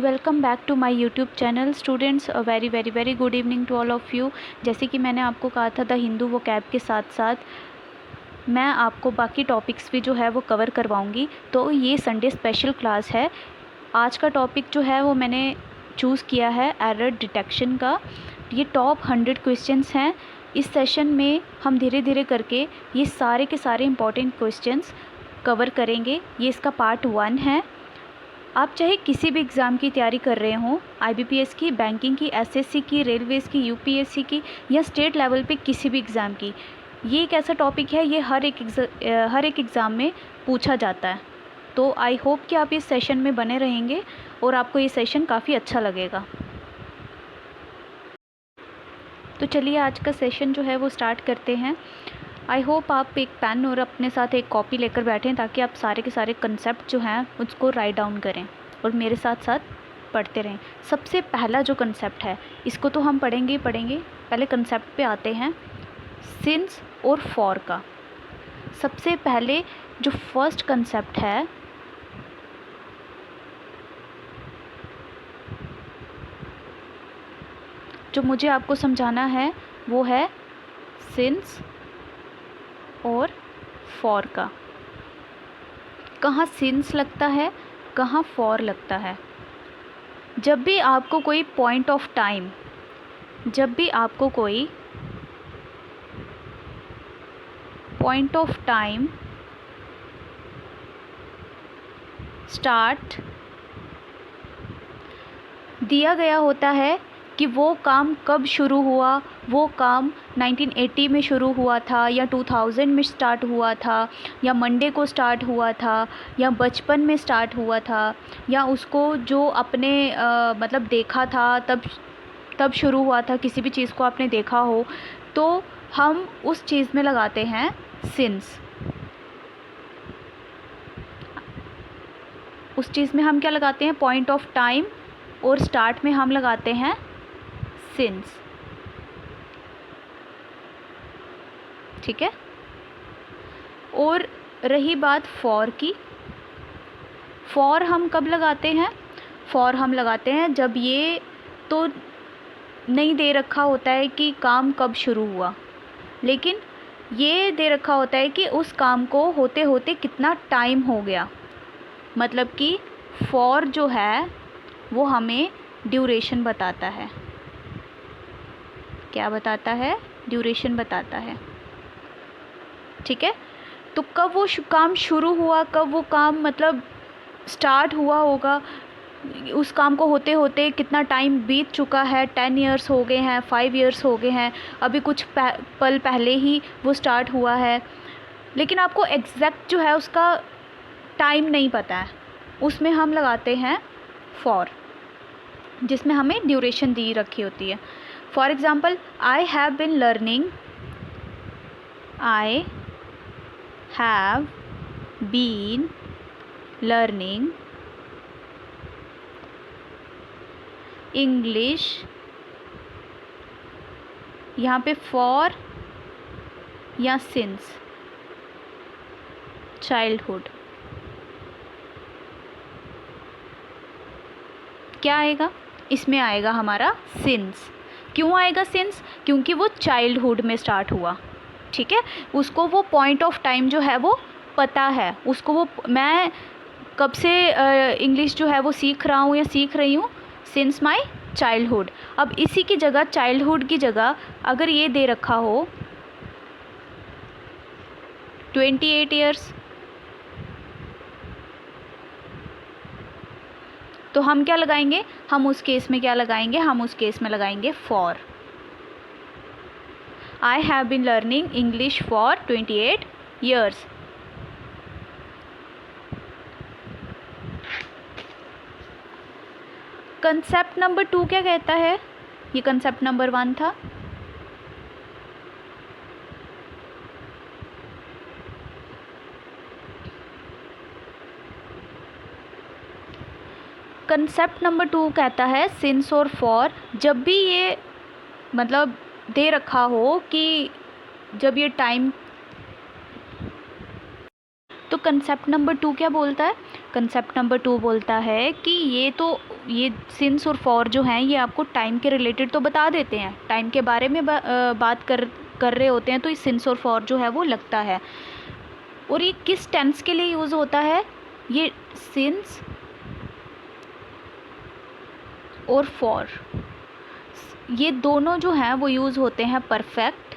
Welcome back to my YouTube channel students. A very good evening to all of you. जैसे कि मैंने आपको कहा था द हिंदू वोकैब के साथ साथ मैं आपको बाकी टॉपिक्स भी जो है वो कवर करवाऊंगी। तो ये संडे स्पेशल क्लास है। आज का टॉपिक जो है वो मैंने चूज़ किया है एरर डिटेक्शन का। ये टॉप 100 क्वेश्चंस हैं। इस सेशन में हम धीरे धीरे करके ये सारे के सारे इम्पॉर्टेंट क्वेश्चंस कवर करेंगे। ये इसका पार्ट 1 है। आप चाहे किसी भी एग्ज़ाम की तैयारी कर रहे हों, आईबीपीएस की, बैंकिंग की, एसएससी की, रेलवेज़ की, यूपीएससी की या स्टेट लेवल पे किसी भी एग्ज़ाम की, ये एक ऐसा टॉपिक है, ये हर एक एग्ज़ाम में पूछा जाता है। तो आई होप कि आप इस सेशन में बने रहेंगे और आपको ये सेशन काफ़ी अच्छा लगेगा। तो चलिए आज का सेशन जो है वो स्टार्ट करते हैं। आई होप आप एक पेन और अपने साथ एक कॉपी लेकर बैठें ताकि आप सारे के सारे कंसेप्ट जो हैं उसको राइट डाउन करें और मेरे साथ साथ पढ़ते रहें। सबसे पहला जो कंसेप्ट है इसको तो हम पढ़ेंगे ही पढ़ेंगे। पहले कंसेप्ट पे आते हैं, सिंस और फॉर का। सबसे पहले जो फर्स्ट कंसेप्ट है जो मुझे आपको समझाना है वो है सिंस और फॉर का। कहाँ सिंस लगता है, कहाँ फॉर लगता है। जब भी आपको कोई पॉइंट ऑफ टाइम स्टार्ट दिया गया होता है कि वो काम कब शुरू हुआ, वो काम 1980 में शुरू हुआ था या 2000 में स्टार्ट हुआ था या मंडे को स्टार्ट हुआ था या बचपन में स्टार्ट हुआ था या उसको जो अपने मतलब देखा था तब शुरू हुआ था। किसी भी चीज़ को आपने देखा हो तो हम उस चीज़ में लगाते हैं सिंस। उस चीज़ में हम क्या लगाते हैं, पॉइंट ऑफ टाइम, और स्टार्ट में हम लगाते हैं सिंस। ठीक है। और रही बात फॉर की, फॉर हम कब लगाते हैं? फॉर हम लगाते हैं जब ये तो नहीं दे रखा होता है कि काम कब शुरू हुआ, लेकिन ये दे रखा होता है कि उस काम को होते होते कितना टाइम हो गया। मतलब कि फॉर जो है वो हमें ड्यूरेशन बताता है। क्या बताता है? ड्यूरेशन बताता है। ठीक है। तो कब वो काम शुरू हुआ, कब वो काम मतलब स्टार्ट हुआ होगा, उस काम को होते होते कितना टाइम बीत चुका है। 10 इयर्स हो गए हैं, 5 इयर्स हो गए हैं, अभी कुछ पल पहले ही वो स्टार्ट हुआ है, लेकिन आपको एग्जैक्ट जो है उसका टाइम नहीं पता है। उसमें हम लगाते हैं फॉर, जिसमें हमें ड्यूरेशन दी रखी होती है। For example, I have been learning English. यहाँ पे फॉर या सिंस, चाइल्डहुड। क्या आएगा? इसमें आएगा हमारा सिंस। क्यों आएगा सिंस? क्योंकि वो चाइल्डहुड में स्टार्ट हुआ। ठीक है। उसको वो पॉइंट ऑफ टाइम जो है वो पता है, उसको वो मैं कब से इंग्लिश जो है वो सीख रहा हूँ या सीख रही हूँ, सिंस माई चाइल्डहुड। अब इसी की जगह, चाइल्डहुड की जगह अगर ये दे रखा हो 28 ईयर्स, तो हम क्या लगाएंगे? हम उस केस में क्या लगाएंगे? हम उस केस में लगाएंगे for. I have been learning English for 28 years. Concept number 2 क्या कहता है? ये कंसेप्ट नंबर 1 था। कंसेप्ट नंबर 2 कहता है सिंस और फॉर जब भी ये मतलब दे रखा हो कि जब ये टाइम, तो कंसेप्ट नंबर 2 क्या बोलता है? कंसेप्ट नंबर 2 बोलता है कि ये सिंस और फॉर जो हैं ये आपको टाइम के रिलेटेड तो बता देते हैं, टाइम के बारे में बात कर रहे होते हैं, तो ये सिंस और फॉर जो है वो लगता है। और ये किस टेंस के लिए यूज़ होता है? ये सिंस और फॉर ये दोनों जो हैं वो यूज़ होते हैं परफेक्ट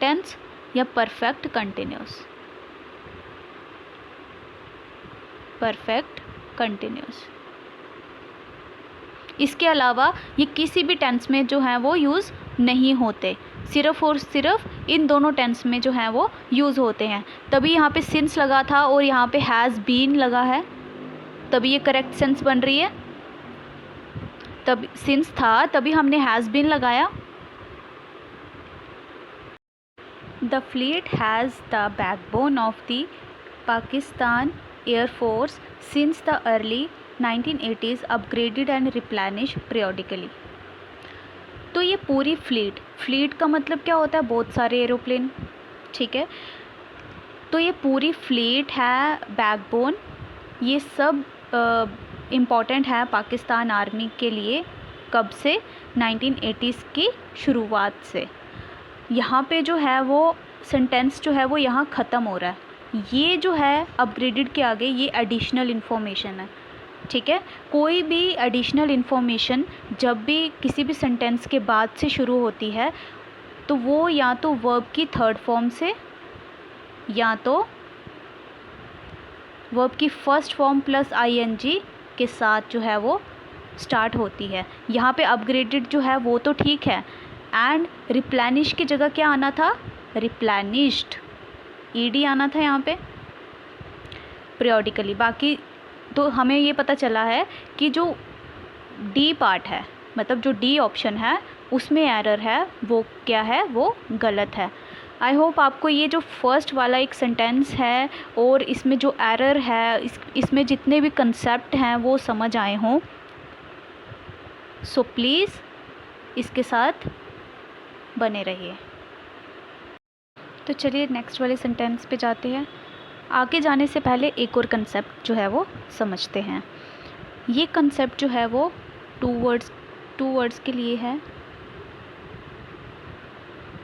टेंस या परफेक्ट कंटिन्यूस। Perfect continuous. इसके अलावा ये किसी भी टेंस में जो है वो यूज़ नहीं होते, सिर्फ़ और सिर्फ इन दोनों टेंस में जो है वो यूज़ होते हैं। तभी यहाँ पे सिंस लगा था और यहाँ पे हैज़ बीन लगा है, तभी ये करेक्ट सेंस बन रही है। तब सिंस था तभी हमने हैज़ बीन लगाया। The fleet has the backbone of the Pakistan air force since the early 1980s upgraded and replenish periodically। तो ये पूरी फ्लीट का मतलब क्या होता है? बहुत सारे एरोप्लेन, ठीक है। तो ये पूरी फ्लीट है, बैकबोन, ये सब इम्पॉर्टेंट है पाकिस्तान आर्मी के लिए। कब से? 1980s की शुरुआत से। यहाँ पे जो है वो सेंटेंस जो है वो यहाँ ख़त्म हो रहा है। ये जो है अपग्रेडेड के आगे ये एडिशनल इन्फॉर्मेशन है, ठीक है। कोई भी एडिशनल इन्फॉर्मेशन जब भी किसी भी सेंटेंस के बाद से शुरू होती है तो वो या तो वर्ब की थर्ड फॉर्म से या तो वर्ब की फर्स्ट फॉर्म प्लस आईएनजी के साथ जो है वो स्टार्ट होती है। यहाँ पे अपग्रेडेड जो है वो तो ठीक है, एंड रिप्लेनिश की जगह क्या आना था? रिप्लेनिश्ड, ईडी आना था यहाँ पे periodically। बाकी तो हमें ये पता चला है कि जो डी पार्ट है, मतलब जो डी ऑप्शन है उसमें एरर है, वो क्या है? वो गलत है। आई होप आपको ये जो फर्स्ट वाला एक सेंटेंस है और इसमें जो एरर है, इसमें जितने भी कंसेप्ट हैं वो समझ आए हों। सो प्लीज़ इसके साथ बने रहिए। तो चलिए नेक्स्ट वाले सेंटेंस पे जाते हैं। आगे जाने से पहले एक और कंसेप्ट जो है वो समझते हैं। ये कंसेप्ट जो है वो टू वर्ड्स के लिए है।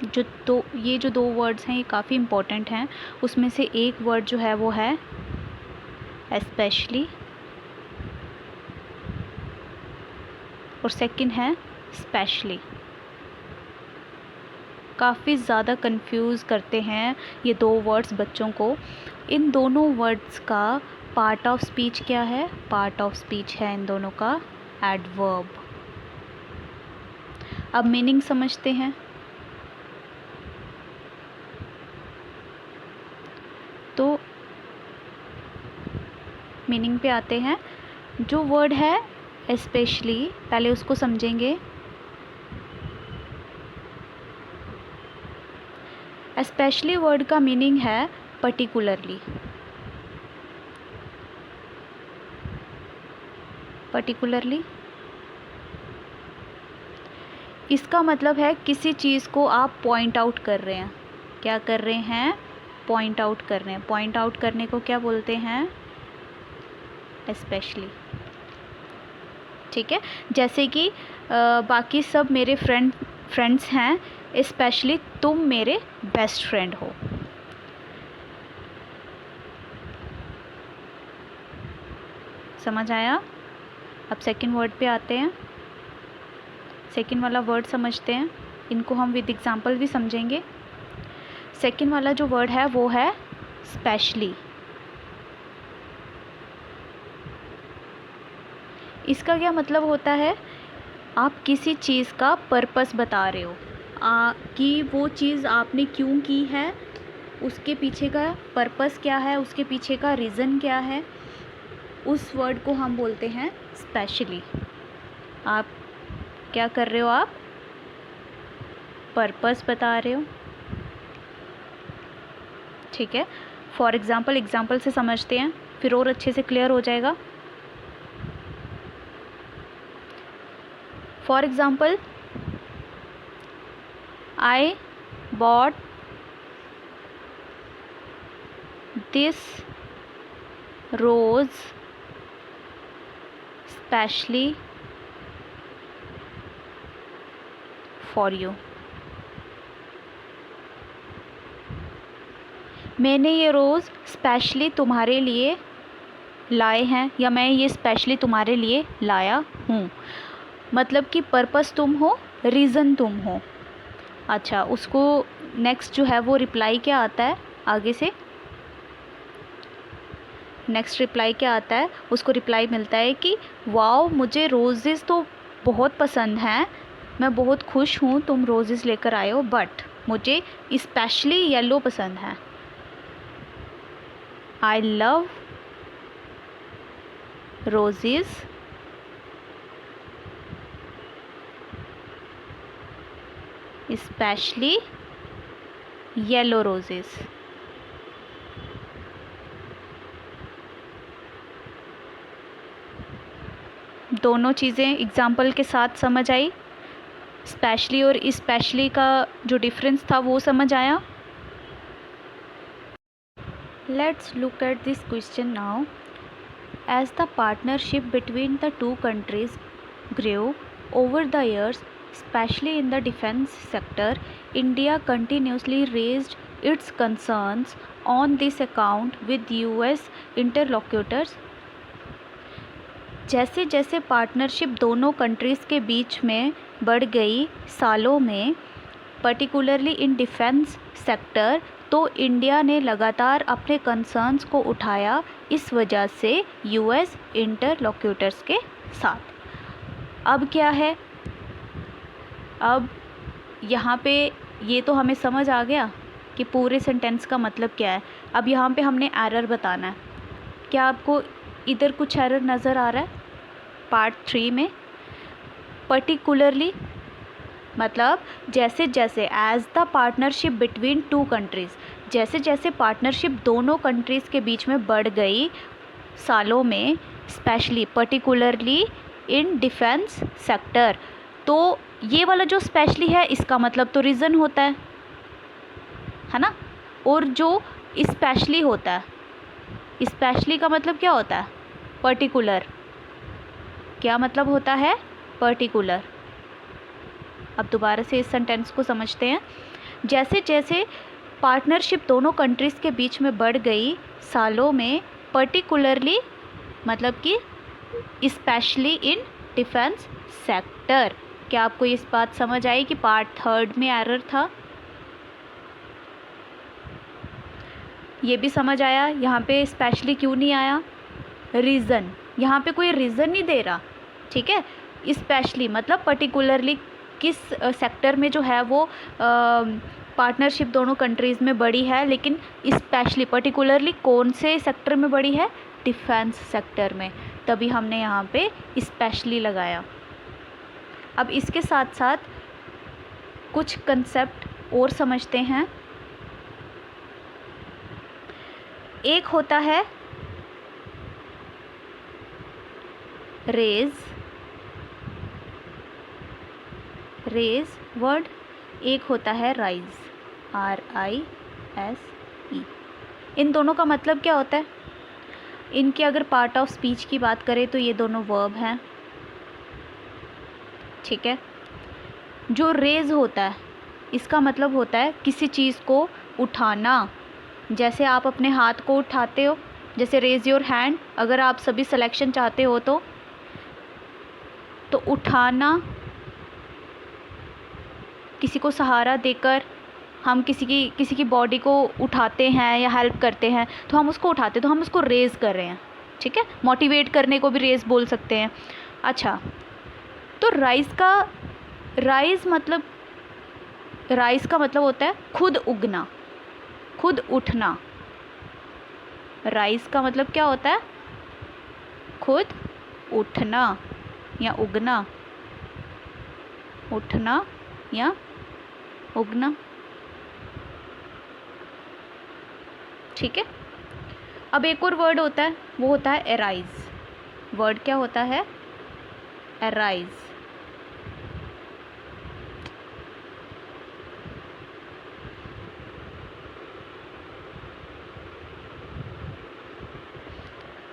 ये जो दो वर्ड्स हैं ये काफ़ी इम्पोर्टेंट हैं। उसमें से एक वर्ड जो है वो है एस्पेशली और सेकंड है स्पेशली। काफ़ी ज़्यादा कंफ्यूज करते हैं ये दो वर्ड्स बच्चों को। इन दोनों वर्ड्स का पार्ट ऑफ स्पीच क्या है? पार्ट ऑफ स्पीच है इन दोनों का एडवर्ब। अब मीनिंग समझते हैं। तो मीनिंग पे आते हैं। जो वर्ड है एस्पेशली, पहले उसको समझेंगे। एस्पेशली वर्ड का मीनिंग है पर्टिकुलरली। इसका मतलब है किसी चीज़ को आप पॉइंट आउट कर रहे हैं। क्या कर रहे हैं? पॉइंट आउट कर रहे हैं। पॉइंट आउट करने को क्या बोलते हैं? एस्पेशली, ठीक है। जैसे कि बाकी सब मेरे फ्रेंड्स हैं, स्पेशली तुम मेरे बेस्ट फ्रेंड हो। समझ आया? अब सेकंड वर्ड पे आते हैं। सेकंड वाला वर्ड समझते हैं। इनको हम विद एग्जांपल भी समझेंगे। सेकंड वाला जो वर्ड है वो है स्पेशली। इसका क्या मतलब होता है? आप किसी चीज़ का पर्पस बता रहे हो कि वो चीज़ आपने क्यों की है, उसके पीछे का पर्पस क्या है, उसके पीछे का रीज़न क्या है। उस वर्ड को हम बोलते हैं स्पेशली। आप क्या कर रहे हो? आप पर्पस बता रहे हो, ठीक है। फॉर एग्ज़ाम्पल से समझते हैं, फिर और अच्छे से क्लियर हो जाएगा। For example, I bought this rose specially for you. मैंने ये रोज़ स्पेशली तुम्हारे लिए लाए हैं, या मैं ये स्पेशली तुम्हारे लिए लाया हूँ। मतलब कि पर्पस तुम हो, रीज़न तुम हो। अच्छा, उसको नेक्स्ट जो है वो रिप्लाई क्या आता है आगे से, नेक्स्ट रिप्लाई क्या आता है, उसको रिप्लाई मिलता है कि वाओ, मुझे रोज़ेज़ तो बहुत पसंद हैं, मैं बहुत खुश हूँ तुम रोज़ेज़ लेकर आए हो, बट मुझे स्पेशली येलो पसंद है। I love Roses specially yellow Roses. दोनों चीज़ें एग्जाम्पल के साथ समझ आई। स्पेशली और स्पेशली का जो डिफरेंस था वो समझ आया। Let's look at this question now. As the partnership between the two countries grew over the years, especially in the defense sector, India continuously raised its concerns on this account with US interlocutors। जैसे जैसे partnership दोनों countries के बीच में बढ़ गई सालों में, particularly in defence sector, तो इंडिया ने लगातार अपने कंसर्न्स को उठाया इस वजह से यूएस इंटरलॉक्यूटर्स के साथ। अब क्या है, अब यहाँ पे ये तो हमें समझ आ गया कि पूरे सेंटेंस का मतलब क्या है। अब यहाँ पे हमने एरर बताना है। क्या आपको इधर कुछ एरर नज़र आ रहा है? पार्ट 3 में पर्टिकुलरली मतलब जैसे जैसे as the partnership between two countries, जैसे जैसे पार्टनरशिप दोनों कंट्रीज़ के बीच में बढ़ गई सालों में, specially particularly in defence sector, तो ये वाला जो स्पेशली है इसका मतलब तो रीज़न होता है ना। और जो स्पेशली होता है, स्पेशली का मतलब क्या होता है? पर्टिकुलर। क्या मतलब होता है? पर्टिकुलर। अब दोबारा से इस सेंटेंस को समझते हैं। जैसे जैसे पार्टनरशिप दोनों कंट्रीज़ के बीच में बढ़ गई सालों में, पर्टिकुलरली मतलब कि स्पेशली इन डिफेंस सेक्टर। क्या आपको इस बात समझ आई कि पार्ट 3 में एरर था? ये भी समझ आया यहाँ पे स्पेशली क्यों नहीं आया? रीज़न, यहाँ पे कोई रीज़न नहीं दे रहा, ठीक है। स्पेशली मतलब पर्टिकुलरली किस सेक्टर में जो है वो पार्टनरशिप दोनों कंट्रीज़ में बढ़ी है, लेकिन स्पेशली पर्टिकुलरली कौन से सेक्टर में बढ़ी है? डिफेंस सेक्टर में। तभी हमने यहाँ पे स्पेशली लगाया। अब इसके साथ साथ कुछ कंसेप्ट और समझते हैं। एक होता है रेज, रेज वर्ड, एक होता है राइज, RISE। इन दोनों का मतलब क्या होता है? इनके अगर पार्ट ऑफ स्पीच की बात करें तो ये दोनों वर्ब हैं, ठीक है। जो रेज होता है इसका मतलब होता है किसी चीज़ को उठाना। जैसे आप अपने हाथ को उठाते हो, जैसे रेज योर हैंड, अगर आप सभी सिलेक्शन चाहते हो तो उठाना, किसी को सहारा देकर हम किसी की बॉडी को उठाते हैं या हेल्प करते हैं तो हम उसको उठाते हैं, तो हम उसको रेज़ कर रहे हैं, ठीक है। मोटिवेट करने को भी रेज़ बोल सकते हैं। अच्छा, तो राइज़ का मतलब होता है खुद उगना, खुद उठना। राइज़ का मतलब क्या होता है? खुद उठना या उगना, उठना या उगना, ठीक है। अब एक और वर्ड होता है, वो होता है एराइज। वर्ड क्या होता है? एराइज।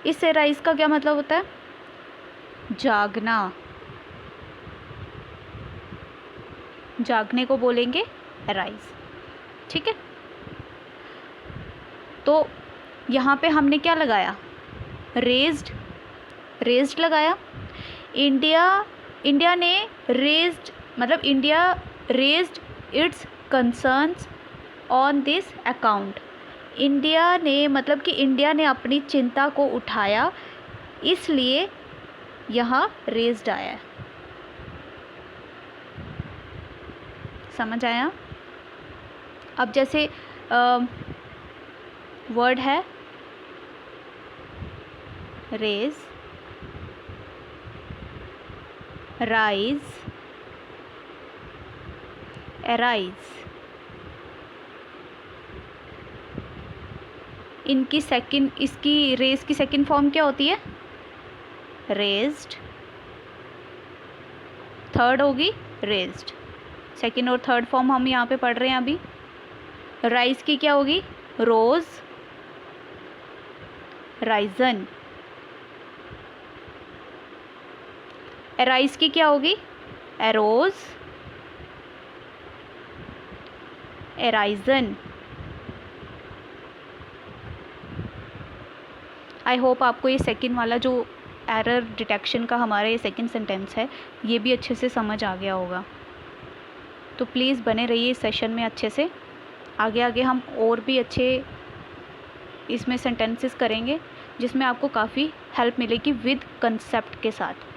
इस अराइज का क्या मतलब होता है? जागना। जागने को बोलेंगे अराइज। ठीक है, तो यहाँ पे हमने क्या लगाया? रेज्ड लगाया। इंडिया ने रेज्ड, मतलब India raised it's concerns on this account. India ने, मतलब कि इंडिया ने अपनी चिंता को उठाया, इसलिए यहाँ रेज्ड आया है। समझ आया? अब जैसे वर्ड है रेज, राइज, अराइज, इसकी रेज की सेकंड फॉर्म क्या होती है? रेज्ड। थर्ड होगी रेज्ड। सेकंड और थर्ड फॉर्म हम यहाँ पे पढ़ रहे हैं अभी। राइज की क्या होगी? रोज, राइजन। अराइज की क्या होगी? एरोज, एराइजन। आई होप आपको ये सेकंड वाला जो एरर डिटेक्शन का हमारा ये सेकंड सेंटेंस है, ये भी अच्छे से समझ आ गया होगा। तो प्लीज़ बने रहिए इस सेशन में अच्छे से। आगे आगे हम और भी अच्छे इसमें सेंटेंसेस करेंगे, जिसमें आपको काफ़ी हेल्प मिलेगी विद कंसेप्ट के साथ।